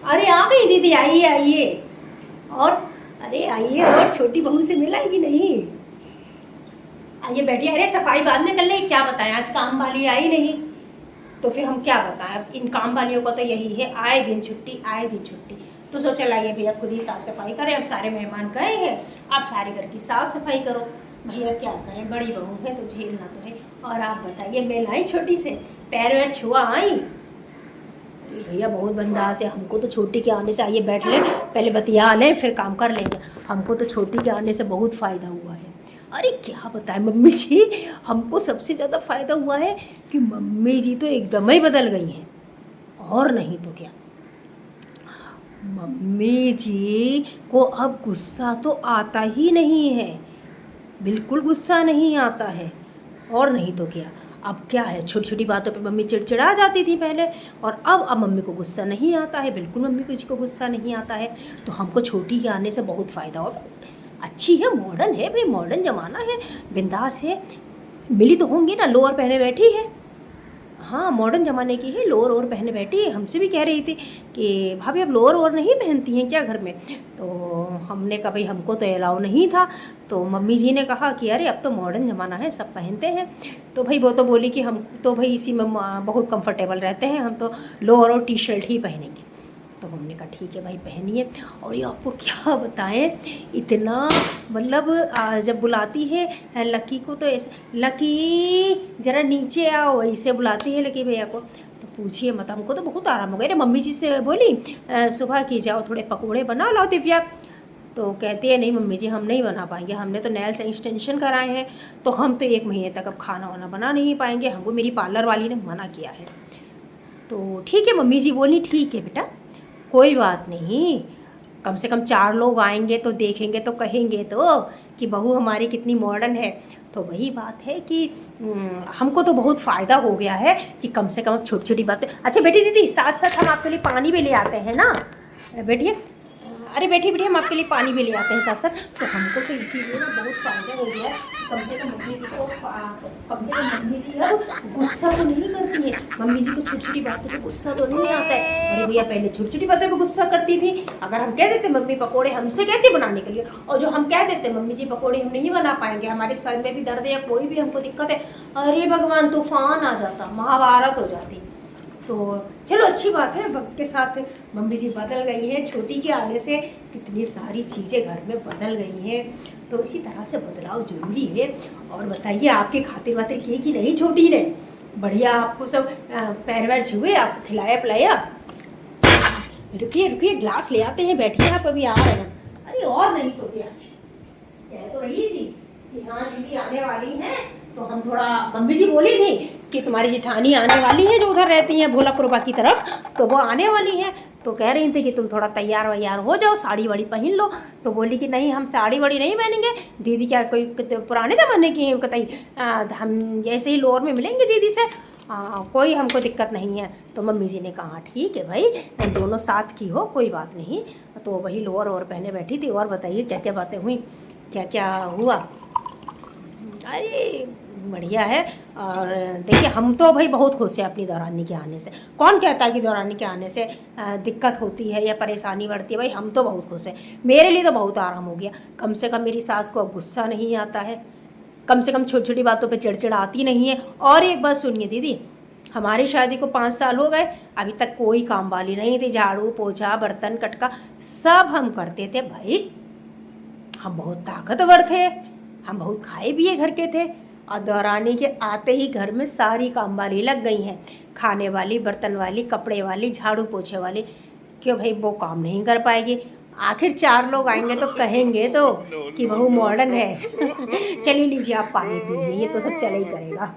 अरे आ गई दीदी, आइए आइए। और अरे आइए, और छोटी बहू से मिलाएगी नहीं? आइए बैठिए। अरे सफाई बाद में कर ले, क्या बताएं, आज काम वाली आई नहीं तो फिर हम क्या बताएं। अब इन काम वालियों का तो यही है, आए दिन छुट्टी आए दिन छुट्टी। तो सोचा लाइए भैया खुद ही साफ सफाई करें, अब सारे मेहमान गए हैं, अब सारे घर की साफ सफाई करो। भैया क्या करें, बड़ी बहू है तो झेलना तो है। और आप बताइए, मैं लाई छोटी से, पैर वैर छुआ आई? भैया बहुत बंदास है, हमको तो छोटी के आने से, आइए बैठ ले, पहले बतिया लें फिर काम कर लेंगे। हमको तो छोटी के आने से बहुत फ़ायदा हुआ है। अरे क्या बताएं मम्मी जी, हमको सबसे ज़्यादा फ़ायदा हुआ है कि मम्मी जी तो एकदम ही बदल गई हैं। और नहीं तो क्या, मम्मी जी को अब गुस्सा तो आता ही नहीं है, बिल्कुल गुस्सा नहीं आता है। और नहीं तो क्या, अब क्या है, छोटी छोटी बातों पे मम्मी चिड़चिड़ा जाती थी पहले, और अब मम्मी को गुस्सा नहीं आता है, बिल्कुल मम्मी को इसको गुस्सा नहीं आता है। तो हमको छोटी के आने से बहुत फ़ायदा हो। अच्छी है, मॉडर्न है भाई, मॉडर्न ज़माना है, बिंदास है। मिली तो होंगी ना, लोअर पहने बैठी है। हाँ मॉडर्न ज़माने की है, लोअर और पहने बैठी है। हमसे भी कह रही थी कि भाभी अब लोअर और नहीं पहनती हैं क्या घर में? तो हमने कहा भाई हमको तो अलाउ नहीं था। तो मम्मी जी ने कहा कि अरे अब तो मॉडर्न ज़माना है, सब पहनते हैं। तो भाई वो तो बोली कि हम तो भाई इसी में बहुत कंफर्टेबल रहते हैं, हम तो लोअर और टी शर्ट ही पहनेंगे। तो हमने कहा ठीक है भाई पहनिए। और ये आपको क्या बताएं, इतना मतलब जब बुलाती है लकी को तो ऐसे, लकी ज़रा नीचे आओ, ऐसे बुलाती है लकी भैया को। तो पूछिए मत, हमको तो बहुत आराम हो गया। अरे मम्मी जी से बोली सुबह की जाओ थोड़े पकौड़े बना लाओ दिव्या। तो कहती है नहीं मम्मी जी हम नहीं बना पाएंगे, हमने तो नेल्स एक्सटेंशन कराए हैं, तो हम तो 1 महीने तक अब खाना वाना बना नहीं पाएंगे, हमको मेरी पार्लर वाली ने मना किया है। तो ठीक है मम्मी जी बोली ठीक है बेटा, कोई बात नहीं, कम से कम 4 लोग आएंगे तो देखेंगे तो कहेंगे तो कि बहू हमारी कितनी मॉडर्न है। तो वही बात है कि हमको तो बहुत फ़ायदा हो गया है कि कम से कम छोटी छोटी बातें। अच्छा बेटी दीदी, साथ साथ हम आपके लिए पानी भी ले आते हैं ना, बैठिए। अरे बैठिए बैठिए, हम आपके लिए पानी भी ले आते हैं साथ साथ। तो हमको तो इसीलिए ना बहुत फ़ायदा हो गया है, कम से कम मम्मी जी को कम से कम मम्मी जी अब गुस्सा तो नहीं करती है। मम्मी जी को छोटी छोटी बातों पर गुस्सा तो नहीं आता है। अरे भैया पहले छोटी छोटी बातों पर गुस्सा करती थी, अगर हम कह देते मम्मी पकोड़े हमसे कहती बनाने के लिए, और जो हम कह देते मम्मी जी पकोड़े हम नहीं बना पाएंगे, हमारे सर में भी दर्द है या कोई भी हमको दिक्कत है, अरे भगवान तूफान आ जाता, महाभारत हो जाती। तो चलो अच्छी बात है, वक्त के साथ मम्मी जी बदल गई हैं, छोटी के आने से कितनी सारी चीज़ें घर में बदल गई हैं। तो इसी तरह से बदलाव जरूरी है। और बताइए आपके खातिर वातिर किए कि नहीं छोटी ने? बढ़िया आपको सब पैर वैर छुए, आपको खिलाया पिलाया? रुकिए रुकिए, ग्लास ले आते हैं, बैठिए आप, अभी आ रहे हैं। अरे और नहीं तो क्या, कह तो रही थी कि हाँ दीदी आने वाली हैं, तो हम थोड़ा, मम्मी जी बोली थी कि तुम्हारी जेठानी आने वाली है जो उधर रहती हैं भोलापुरबा की तरफ, तो वो आने वाली हैं। तो कह रही थी कि तुम थोड़ा तैयार वैयार हो जाओ, साड़ी वाड़ी पहन लो। तो बोली कि नहीं हम साड़ी वाड़ी नहीं पहनेंगे, दीदी क्या कोई पुराने ज़माने की है कतई, हम ऐसे ही लोअर में मिलेंगे दीदी से, कोई हमको दिक्कत नहीं है। तो मम्मी जी ने कहा ठीक है भाई, दोनों साथ की हो कोई बात नहीं। तो वही लोअर और पहने बैठी थी। और बताइए क्या क्या बातें हुई, क्या क्या हुआ? अरे बढ़िया है। और देखिए हम तो भाई बहुत खुश हैं अपनी दौरानी के आने से। कौन कहता है कि दौरानी के आने से दिक्कत होती है या परेशानी बढ़ती है? भाई हम तो बहुत खुश हैं, मेरे लिए तो बहुत आराम हो गया। कम से कम मेरी सास को अब गुस्सा नहीं आता है, कम से कम छोटी छोटी बातों पे चिड़चिड़ आती नहीं है। और एक बात सुनिए दीदी, हमारी शादी को 5 साल हो गए, अभी तक कोई काम वाली नहीं थी, झाड़ू पोछा बर्तन कटका सब हम करते थे। भाई हम बहुत ताकतवर थे, हम बहुत खाए पिए घर के थे। और दौरानी के आते ही घर में सारी काम वाली लग गई हैं, खाने वाली, बर्तन वाली, कपड़े वाली, झाड़ू पोछे वाली। क्यों भाई वो काम नहीं कर पाएगी? आखिर 4 लोग आएंगे तो कहेंगे तो कि बहू मॉडर्न है। चलिए लीजिए आप पानी पीजिए, ये तो सब चले ही करेगा।